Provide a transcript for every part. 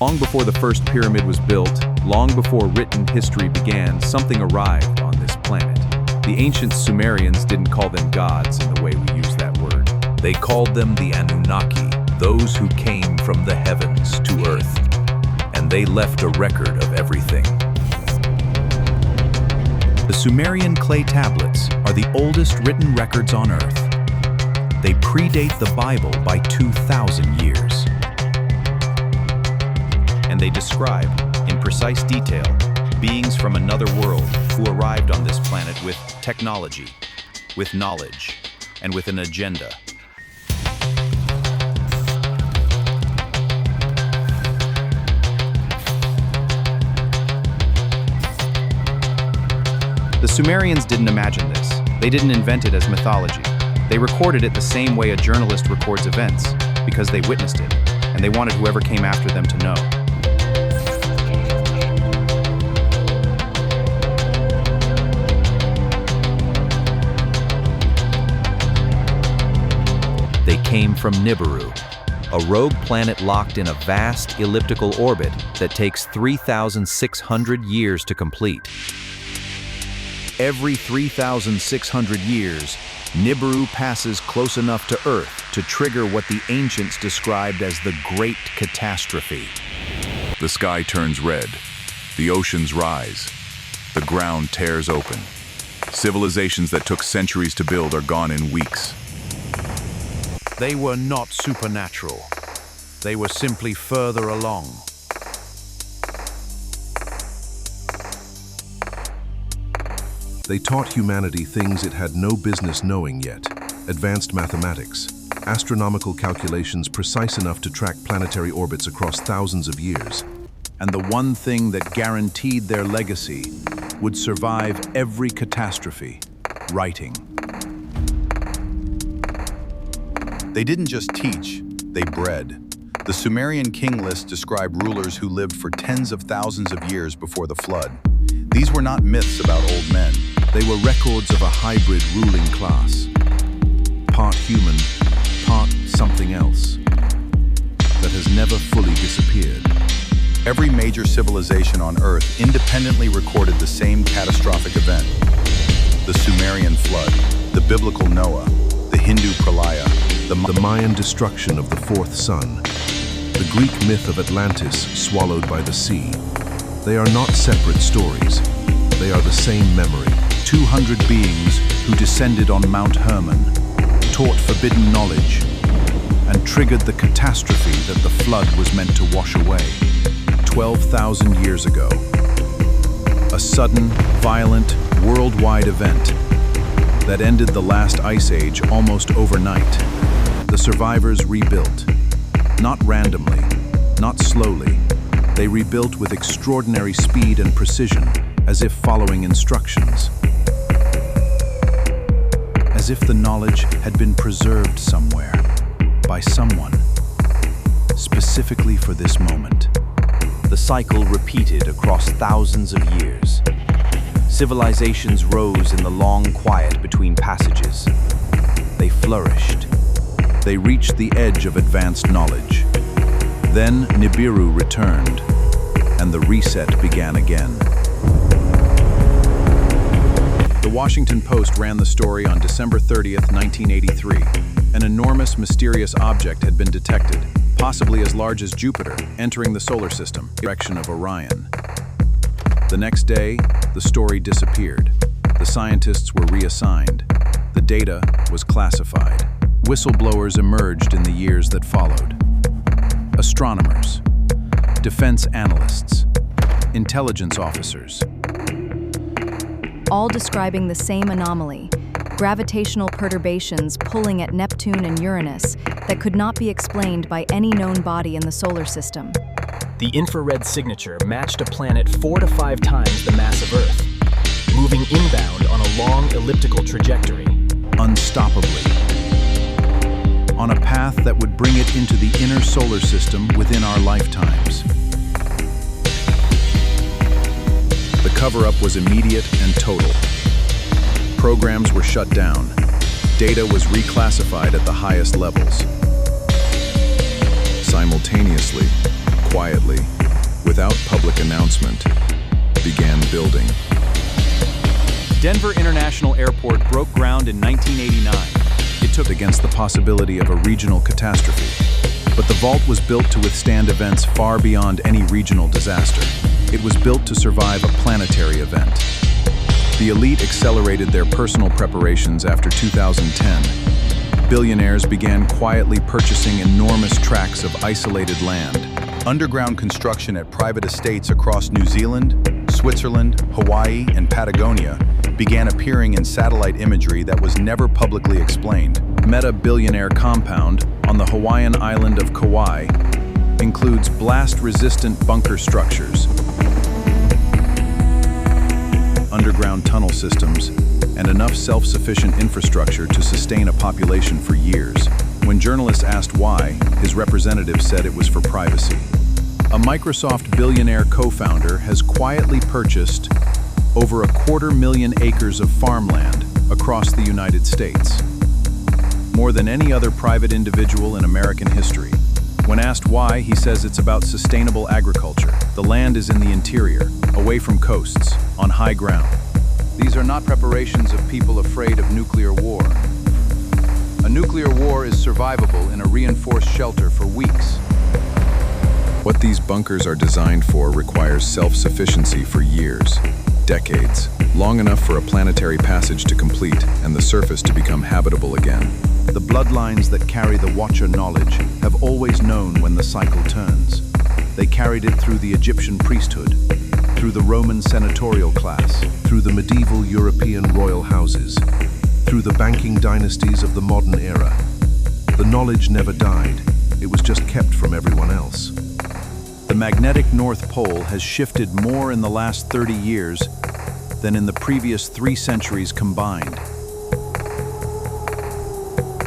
Long before the first pyramid was built, long before written history began, something arrived on this planet. The ancient Sumerians didn't call them gods in the way we use that word. They called them the Anunnaki, those who came from the heavens to Earth. And they left a record of everything. The Sumerian clay tablets are the oldest written records on Earth. They predate the Bible by 2,000 years. And they describe, in precise detail, beings from another world who arrived on this planet with technology, with knowledge, and with an agenda. The Sumerians didn't imagine this. They didn't invent it as mythology. They recorded it the same way a journalist records events, because they witnessed it, and they wanted whoever came after them to know. They came from Nibiru, a rogue planet locked in a vast elliptical orbit that takes 3,600 years to complete. Every 3,600 years, Nibiru passes close enough to Earth to trigger what the ancients described as the Great Catastrophe. The sky turns red, the oceans rise, the ground tears open. Civilizations that took centuries to build are gone in weeks. They were not supernatural. They were simply further along. They taught humanity things it had no business knowing yet. Advanced mathematics, astronomical calculations precise enough to track planetary orbits across thousands of years. And the one thing that guaranteed their legacy would survive every catastrophe: writing. They didn't just teach, they bred. The Sumerian king lists describe rulers who lived for tens of thousands of years before the flood. These were not myths about old men. They were records of a hybrid ruling class. Part human, part something else, that has never fully disappeared. Every major civilization on Earth independently recorded the same catastrophic event. The Sumerian flood, the biblical Noah, the Hindu pralaya, the Mayan destruction of the fourth sun, the Greek myth of Atlantis swallowed by the sea. They are not separate stories. They are the same memory. 200 beings who descended on Mount Hermon, taught forbidden knowledge, and triggered the catastrophe that the flood was meant to wash away. 12,000 years ago. A sudden, violent, worldwide event that ended the last ice age almost overnight. The survivors rebuilt. Not randomly, not slowly. They rebuilt with extraordinary speed and precision, as if following instructions. As if the knowledge had been preserved somewhere, by someone, specifically for this moment. The cycle repeated across thousands of years. Civilizations rose in the long quiet between passages. They flourished. They reached the edge of advanced knowledge. Then Nibiru returned, and the reset began again. The Washington Post ran the story on December 30th, 1983. An enormous, mysterious object had been detected, possibly as large as Jupiter, entering the solar system, direction of Orion. The next day, the story disappeared. The scientists were reassigned. The data was classified. Whistleblowers emerged in the years that followed. Astronomers, defense analysts, intelligence officers. All describing the same anomaly, gravitational perturbations pulling at Neptune and Uranus that could not be explained by any known body in the solar system. The infrared signature matched a planet 4 to 5 times the mass of Earth, moving inbound on a long elliptical trajectory. Unstoppably. On a path that would bring it into the inner solar system within our lifetimes. The cover-up was immediate and total. Programs were shut down. Data was reclassified at the highest levels. Simultaneously, quietly, without public announcement, began building. Denver International Airport broke ground in 1989. It took against the possibility of a regional catastrophe, but the vault was built to withstand events far beyond any regional disaster. It was built to survive a planetary event. The elite accelerated their personal preparations after 2010. Billionaires began quietly purchasing enormous tracts of isolated land. Underground construction at private estates across New Zealand, Switzerland, Hawaii, and Patagonia began appearing in satellite imagery that was never publicly explained. Meta-billionaire compound on the Hawaiian island of Kauai includes blast-resistant bunker structures, underground tunnel systems, and enough self-sufficient infrastructure to sustain a population for years. When journalists asked why, his representative said it was for privacy. A Microsoft billionaire co-founder has quietly purchased over 250,000 acres of farmland across the United States, more than any other private individual in American history. When asked why, he says it's about sustainable agriculture. The land is in the interior, away from coasts, on high ground. These are not preparations of people afraid of nuclear war. A nuclear war is survivable in a reinforced shelter for weeks. What these bunkers are designed for requires self-sufficiency for years, decades, long enough for a planetary passage to complete and the surface to become habitable again. The bloodlines that carry the Watcher knowledge have always known when the cycle turns. They carried it through the Egyptian priesthood, through the Roman senatorial class, Through the medieval European royal houses, through the banking dynasties of the modern era. The knowledge never died, it was just kept from everyone else. the magnetic North Pole has shifted more in the last 30 years than in the previous 3 centuries combined.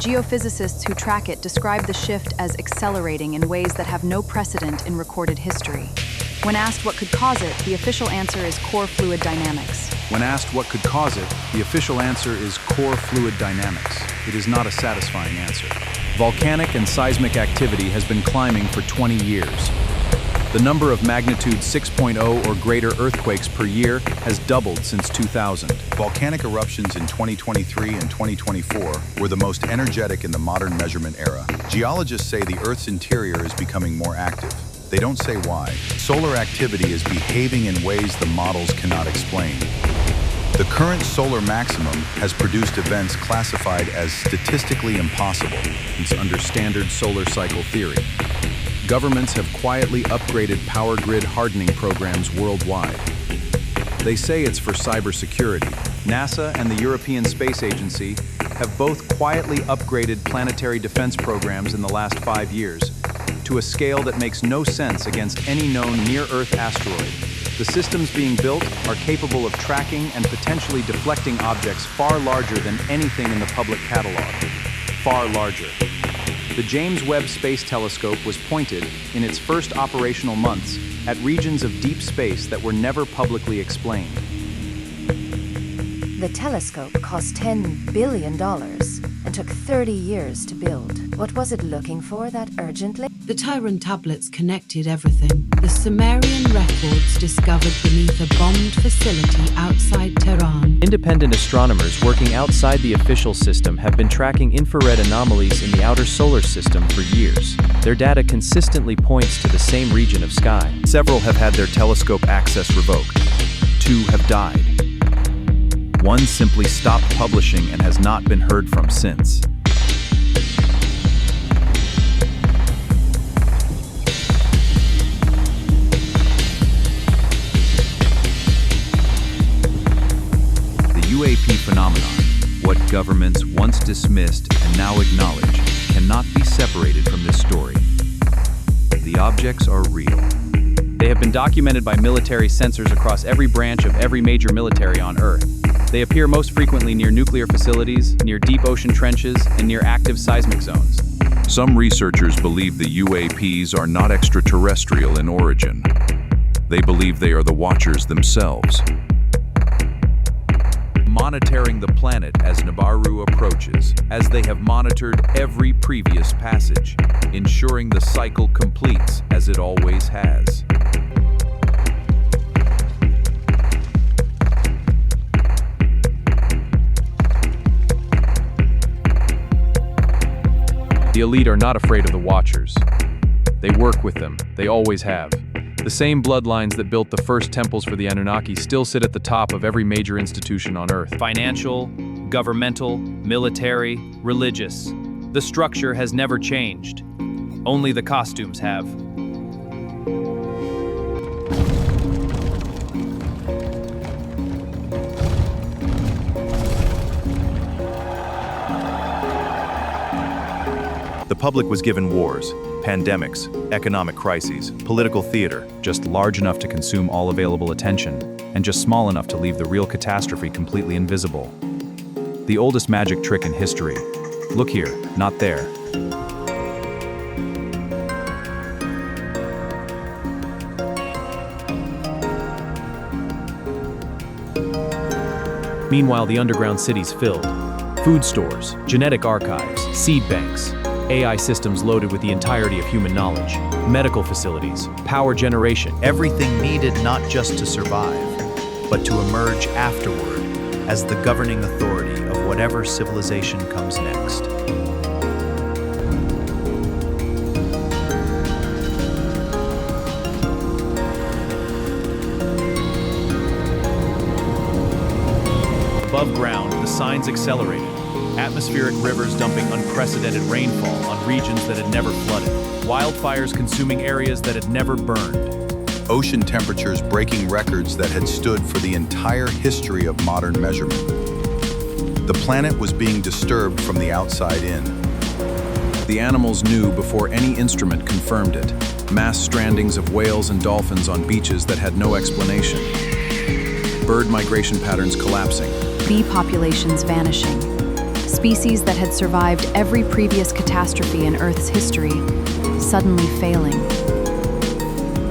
Geophysicists who track it describe the shift as accelerating in ways that have no precedent in recorded history. When asked what could cause it, the official answer is core fluid dynamics. When asked what could cause it, the official answer is core fluid dynamics. It is not a satisfying answer. Volcanic and seismic activity has been climbing for 20 years. The number of magnitude 6.0 or greater earthquakes per year has doubled since 2000. Volcanic eruptions in 2023 and 2024 were the most energetic in the modern measurement era. Geologists say the Earth's interior is becoming more active. They don't say why. Solar activity is behaving in ways the models cannot explain. The current solar maximum has produced events classified as statistically impossible. It's under standard solar cycle theory. Governments have quietly upgraded power grid hardening programs worldwide. They say it's for cybersecurity. NASA and the European Space Agency have both quietly upgraded planetary defense programs in the last 5 years to a scale that makes no sense against any known near-Earth asteroid. The systems being built are capable of tracking and potentially deflecting objects far larger than anything in the public catalog. Far larger. The James Webb Space Telescope was pointed, in its first operational months, at regions of deep space that were never publicly explained. The telescope cost $10 billion and took 30 years to build. What was it looking for that urgently? The Tyran tablets connected everything. The Sumerian records discovered beneath a bombed facility outside Tehran. Independent astronomers working outside the official system have been tracking infrared anomalies in the outer solar system for years. Their data consistently points to the same region of sky. Several have had their telescope access revoked. 2 have died. 1 simply stopped publishing and has not been heard from since. UAP phenomenon, what governments once dismissed and now acknowledge, cannot be separated from this story. The objects are real. They have been documented by military sensors across every branch of every major military on Earth. They appear most frequently near nuclear facilities, near deep ocean trenches, and near active seismic zones. Some researchers believe the UAPs are not extraterrestrial in origin. They believe they are the Watchers themselves, monitoring the planet as Nibiru approaches, as they have monitored every previous passage, ensuring the cycle completes as it always has. The elite are not afraid of the Watchers. They work with them, they always have. The same bloodlines that built the first temples for the Anunnaki still sit at the top of every major institution on Earth. Financial, governmental, military, religious. The structure has never changed. Only the costumes have. The public was given wars, pandemics, economic crises, political theater, Just large enough to consume all available attention, and just small enough to leave the real catastrophe completely invisible. The oldest magic trick in history. Look here, not there. Meanwhile, the underground city's filled. Food stores, genetic archives, seed banks, AI systems loaded with the entirety of human knowledge, medical facilities, power generation. everything needed not just to survive, but to emerge afterward as the governing authority of whatever civilization comes next. Above ground, the signs accelerated. Atmospheric rivers dumping unprecedented rainfall on regions that had never flooded. Wildfires consuming areas that had never burned. Ocean temperatures breaking records that had stood for the entire history of modern measurement. The planet was being disturbed from the outside in. The animals knew before any instrument confirmed it. Mass strandings of whales and dolphins on beaches that had no explanation. Bird migration patterns collapsing. Bee populations vanishing. Species that had survived every previous catastrophe in Earth's history, suddenly failing.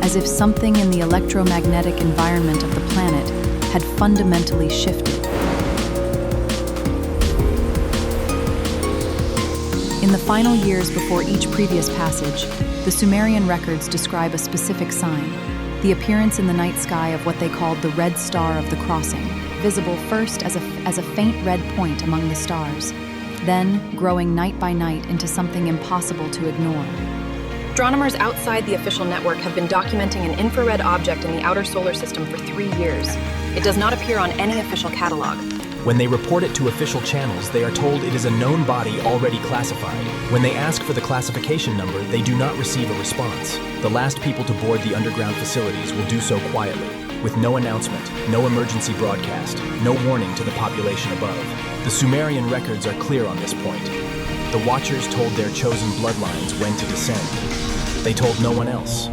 As if something in the electromagnetic environment of the planet had fundamentally shifted. In the final years before each previous passage, the Sumerian records describe a specific sign, the appearance in the night sky of what they called the red star of the crossing, visible first as a faint red point among the stars, then growing night by night into something impossible to ignore. Astronomers outside the official network have been documenting an infrared object in the outer solar system for 3 years. It does not appear on any official catalog. When they report it to official channels, they are told it is a known body already classified. When they ask for the classification number, they do not receive a response. The last people to board the underground facilities will do so quietly, with no announcement, no emergency broadcast, no warning to the population above. The Sumerian records are clear on this point. The Watchers told their chosen bloodlines when to descend. They told no one else.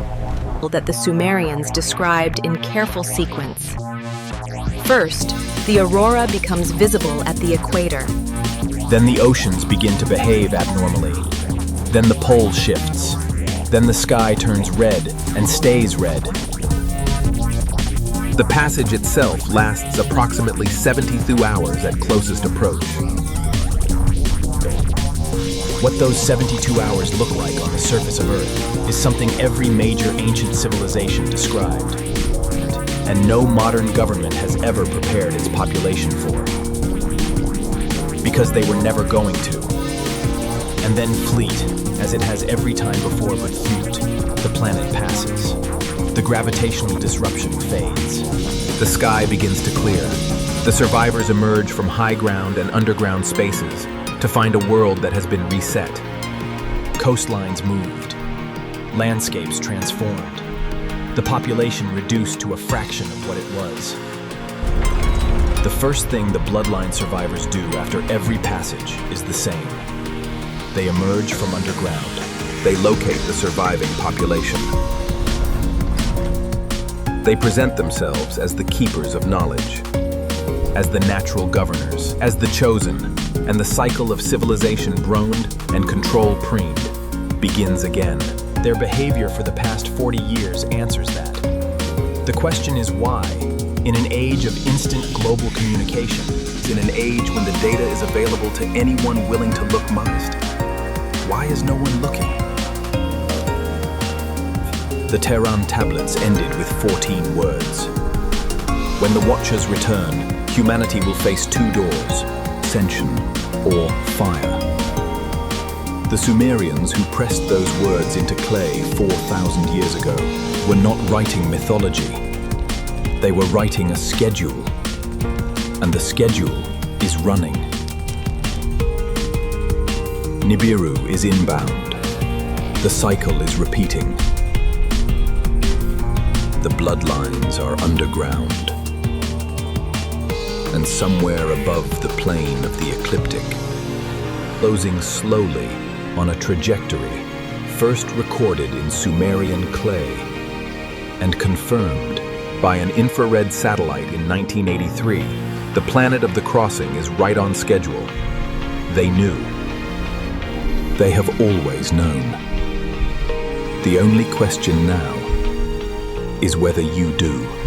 That the Sumerians described in careful sequence. First, the aurora becomes visible at the equator. Then the oceans begin to behave abnormally. Then the pole shifts. Then the sky turns red and stays red. The passage itself lasts approximately 72 hours at closest approach. What those 72 hours look like on the surface of Earth is something every major ancient civilization described, and no modern government has ever prepared its population for. Because they were never going to. And then fleet, as it has every time before but fleet, the planet passes. The gravitational disruption fades. The sky begins to clear. The survivors emerge from high ground and underground spaces to find a world that has been reset. Coastlines moved. Landscapes transformed. The population reduced to a fraction of what it was. The first thing the bloodline survivors do after every passage is the same. They emerge from underground. They locate the surviving population. They present themselves as the keepers of knowledge, as the natural governors, as the chosen, and the cycle of civilization droned and control preened begins again. Their behavior for the past 40 years answers that. The question is why, in an age of instant global communication, In an age when the data is available to anyone willing to look modest, why is no one looking? the Tehran tablets ended with 14 words. When the Watchers return, humanity will face two doors, ascension or fire. The Sumerians who pressed those words into clay 4,000 years ago were not writing mythology. They were writing a schedule, and the schedule is running. Nibiru is inbound. The cycle is repeating. The bloodlines are underground. And somewhere above the plane of the ecliptic, closing slowly on a trajectory first recorded in Sumerian clay and confirmed by an infrared satellite in 1983, the planet of the crossing is right on schedule. They knew. They have always known. The only question now is whether you do.